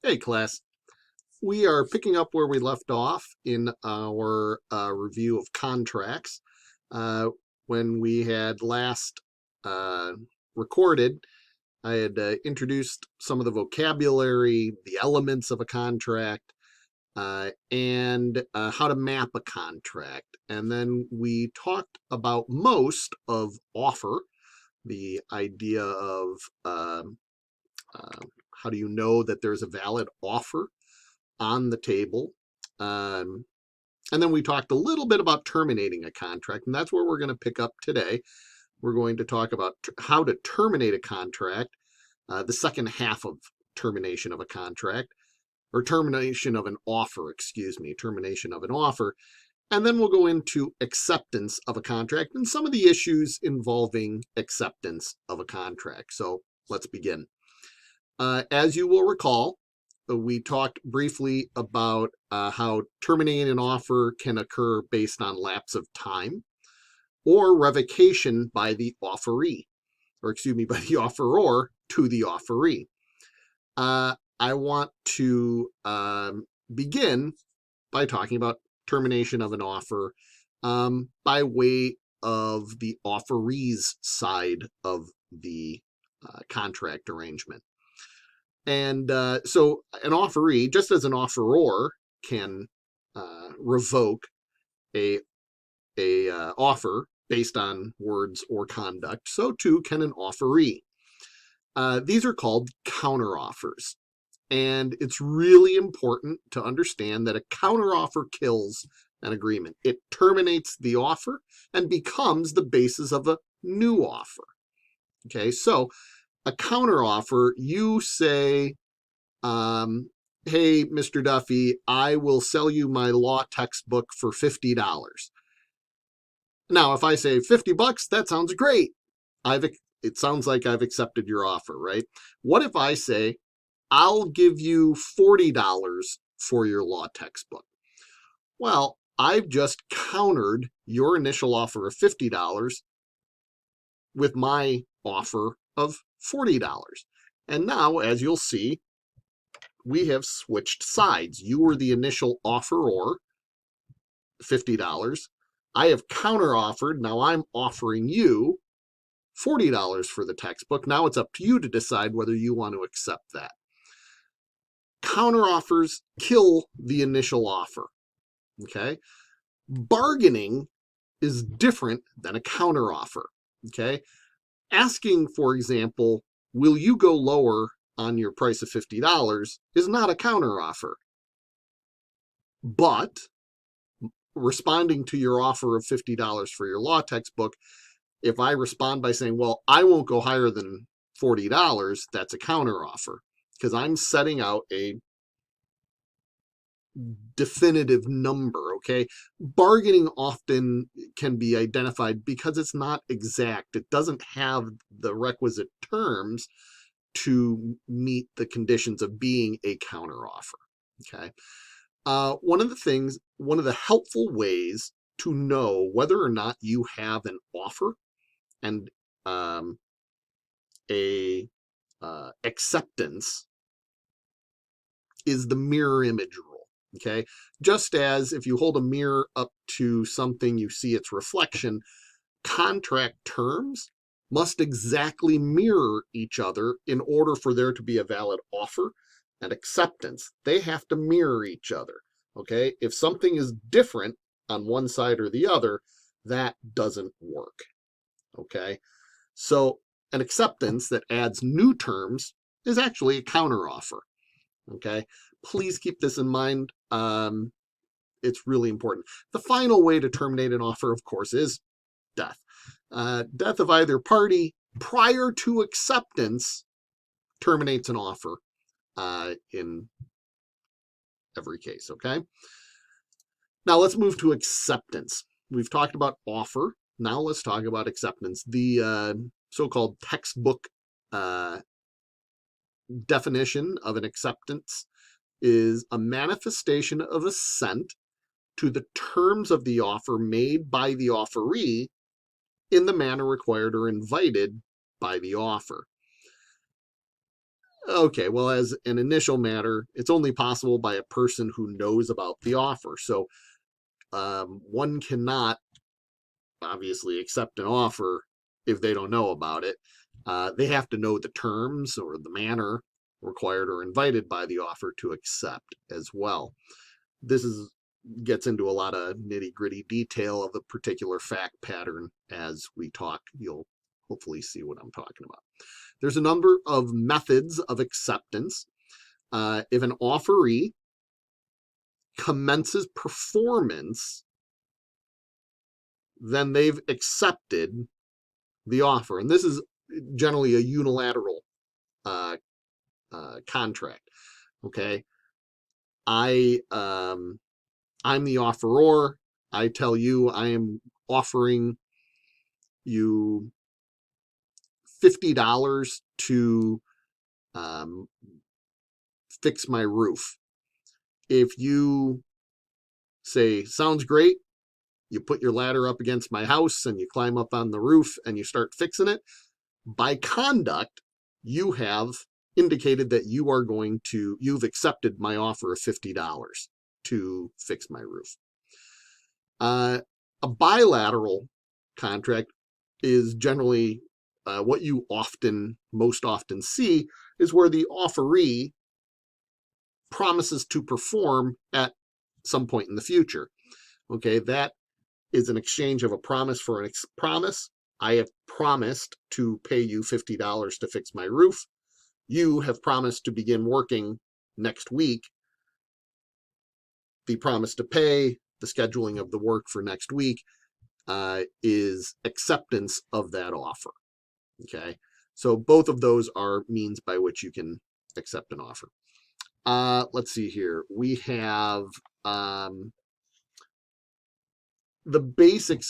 Hey class, we are picking up where we left off in our review of contracts. When we had last uh, recorded, I had introduced some of the vocabulary, the elements of a contract, and how to map a contract. And then we talked about most of offer, the idea of uh, how do you know that there's a valid offer on the table. Um, and then we talked a little bit about terminating a contract, and that's where we're going to pick up today. We're going to talk about how to terminate a contract, the second half of termination of a contract, or termination of an offer, excuse me, termination of an offer. And then we'll go into acceptance of a contract and some of the issues involving acceptance of a contract. So let's begin. As you will recall, we talked briefly about how terminating an offer can occur based on lapse of time or revocation by the offeree, or excuse me, by the offeror to the offeree. I want to begin by talking about termination of an offer by way of the offeree's side of the contract arrangement. And so an offeree, just as an offeror can revoke a offer based on words or conduct, so too can an offeree. These are called counteroffers. And it's really important to understand that a counteroffer kills an agreement. It terminates the offer and becomes the basis of a new offer. Okay, so a counteroffer, you say, hey, Mr. Duffy, I will sell you my law textbook for $50. Now, if I say $50, that sounds great. It sounds like I've accepted your offer, right? What if I say, I'll give you $40 for your law textbook? Well, I've just countered your initial offer of $50 with my offer of $40. And now, as you'll see, we have switched sides. You were the initial offeror, $50. I have counteroffered. Now I'm offering you $40 for the textbook. Now it's up to you to decide whether you want to accept that. Counteroffers kill the initial offer. Okay? Bargaining is different than a counteroffer. Okay? Asking, for example, will you go lower on your price of $50 is not a counteroffer. But responding to your offer of $50 for your law textbook, if I respond by saying, well, I won't go higher than $40, that's a counteroffer because I'm setting out a definitive number, okay? Bargaining often can be identified because it's not exact. It doesn't have the requisite terms to meet the conditions of being a counteroffer, okay? One of the helpful ways to know whether or not you have an offer and a acceptance is the mirror image rule. Okay, just as if you hold a mirror up to something, you see its reflection, contract terms must exactly mirror each other in order for there to be a valid offer and acceptance. They have to mirror each other. Okay, if something is different on one side or the other, that doesn't work. Okay, so an acceptance that adds new terms is actually a counteroffer. Okay, please keep this in mind. It's really important. The final way to terminate an offer, of course, is death. Death of either party prior to acceptance terminates an offer in every case, okay? Now let's move to acceptance. We've talked about offer. Now let's talk about acceptance. The so-called textbook definition of an acceptance is a manifestation of assent to the terms of the offer made by the offeree in the manner required or invited by the offer. Okay, well, as an initial matter, it's only possible by a person who knows about the offer. So one cannot obviously accept an offer if they don't know about it. They have to know the terms or the manner required or invited by the offer to accept as well. This gets into a lot of nitty-gritty detail of the particular fact pattern as we talk. You'll hopefully see what I'm talking about. There's a number of methods of acceptance. If an offeree commences performance, then they've accepted the offer. And this is generally a unilateral contract. Okay. I'm the offeror. I tell you I am offering you $50 to fix my roof. If you say, sounds great, you put your ladder up against my house and you climb up on the roof and you start fixing it, by conduct, you have indicated that you've accepted my offer of $50 to fix my roof. A bilateral contract is generally what you most often see is where the offeree promises to perform at some point in the future. Okay, that is an exchange of a promise for an promise. I have promised to pay you $50 to fix my roof. You have promised to begin working next week. The promise to pay, the scheduling of the work for next week is acceptance of that offer. Okay, so both of those are means by which you can accept an offer. Let's see here. We have the basic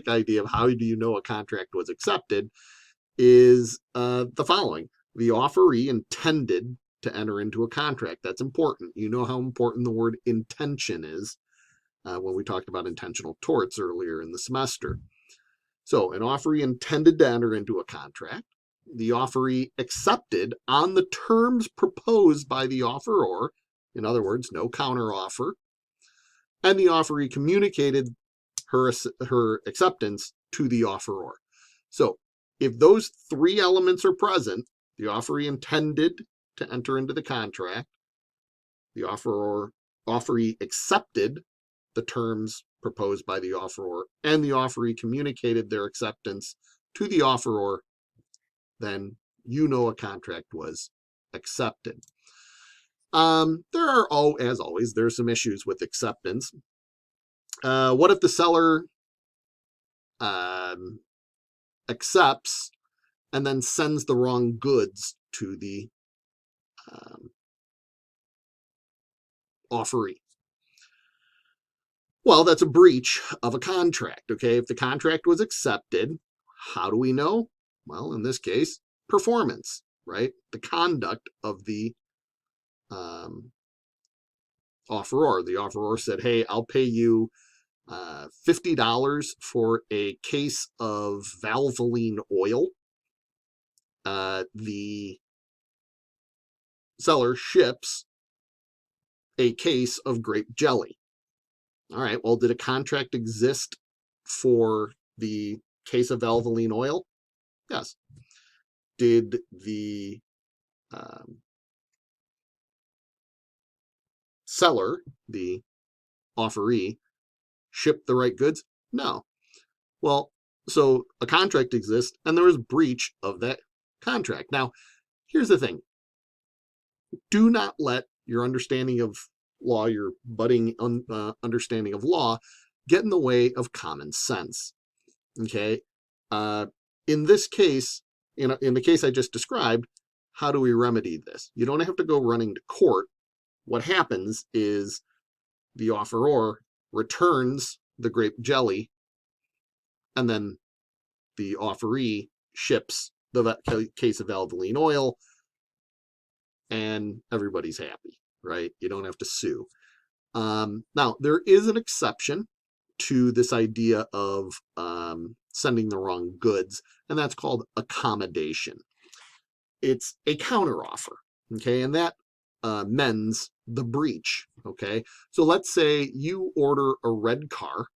idea of how do you know a contract was accepted is the following. The offeree intended to enter into a contract. That's important. You know how important the word intention is when we talked about intentional torts earlier in the semester. So an offeree intended to enter into a contract. The offeree accepted on the terms proposed by the offeror. In other words, no counteroffer. And the offeree communicated her acceptance to the offeror. So if those three elements are present, the offeree intended to enter into the contract, the offeree accepted the terms proposed by the offeror, and the offeree communicated their acceptance to the offeror, then you know a contract was accepted. There are, as always, there are some issues with acceptance. What if the seller accepts and then sends the wrong goods to the offeree? Well, that's a breach of a contract. Okay, if the contract was accepted, how do we know? Well, in this case, performance, right? The conduct of the offeror. The offeror said, hey, I'll pay you $50 for a case of Valvoline oil. The seller ships a case of grape jelly. All right, well, did a contract exist for the case of Valvoline oil? Yes. Did the seller, the offeree, ship the right goods? No. Well, so a contract exists and there was breach of that contract. Now, here's the thing. Do not let your understanding of law, your budding understanding of law, get in the way of common sense. Okay? In this case, in the case I just described, how do we remedy this? You don't have to go running to court. What happens is the offeror returns the grape jelly, and then the offeree ships the case of Valvoline oil, and everybody's happy, right? You don't have to sue. Now, there is an exception to this idea of sending the wrong goods, and that's called accommodation. it's a counteroffer, okay? And that mends the breach, okay? So let's say you order a red car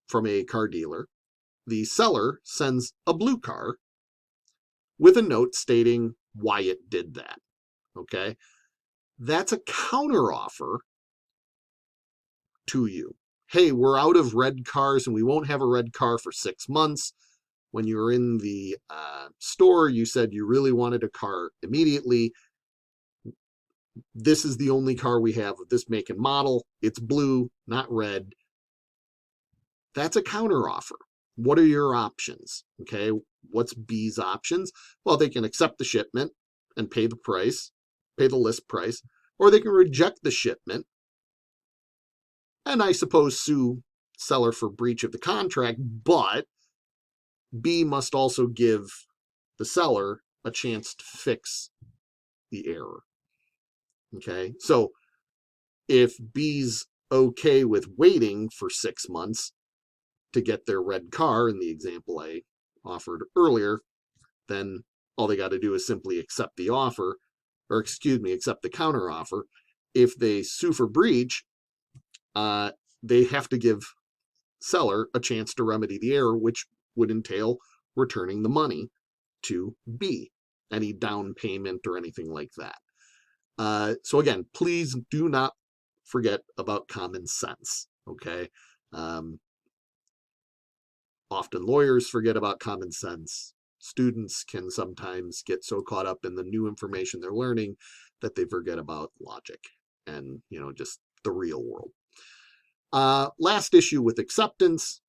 from a car dealer. The seller sends a blue car with a note stating why it did that, okay? That's a counteroffer to you. Hey, we're out of red cars and we won't have a red car for 6 months. When you were in the store, you said you really wanted a car immediately. This is the only car we have of this make and model. It's blue, not red. That's a counteroffer. What are your options? Okay, what's B's options? Well, they can accept the shipment and pay the price, pay the list price, or they can reject the shipment and I suppose sue seller for breach of the contract, but B must also give the seller a chance to fix the error. Okay, so if B's okay with waiting for 6 months to get their red car in the example I offered earlier, then all they got to do is simply accept the offer, or accept the counter offer. If they sue for breach, they have to give seller a chance to remedy the error, which would entail returning the money to B, any down payment or anything like that. So again, please do not forget about common sense, okay? Often lawyers forget about common sense. Students can sometimes get so caught up in the new information they're learning that they forget about logic and, just the real world. Last issue with acceptance,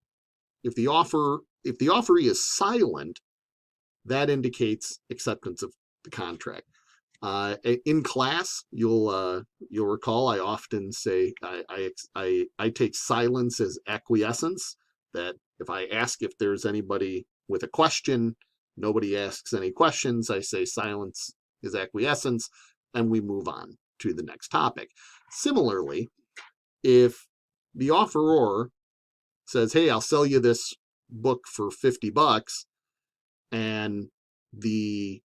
if the offeree is silent, that indicates acceptance of the contract. In class, you'll recall I often say I take silence as acquiescence. That if I ask if there's anybody with a question, nobody asks any questions. I say silence is acquiescence, and we move on to the next topic. Similarly, if the offeror says, "Hey, I'll sell you this book for $50," and the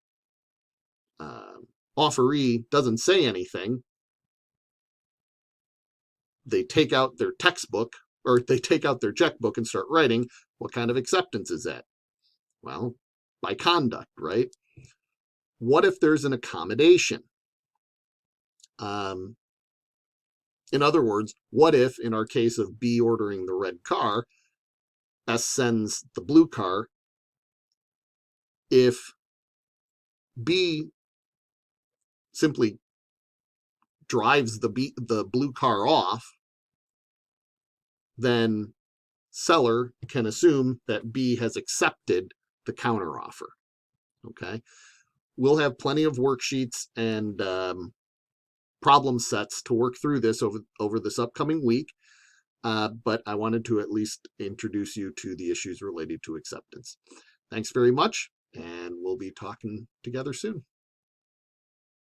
offeree doesn't say anything, they take out their textbook or they take out their checkbook and start writing, what kind of acceptance is that? Well, by conduct, right? What if there's an accommodation? In other words, what if, in our case of B ordering the red car, S sends the blue car? If B simply drives the blue car off, then seller can assume that B has accepted the counteroffer. Okay, we'll have plenty of worksheets and problem sets to work through this over this upcoming week, but I wanted to at least introduce you to the issues related to acceptance. Thanks very much, and we'll be talking together soon.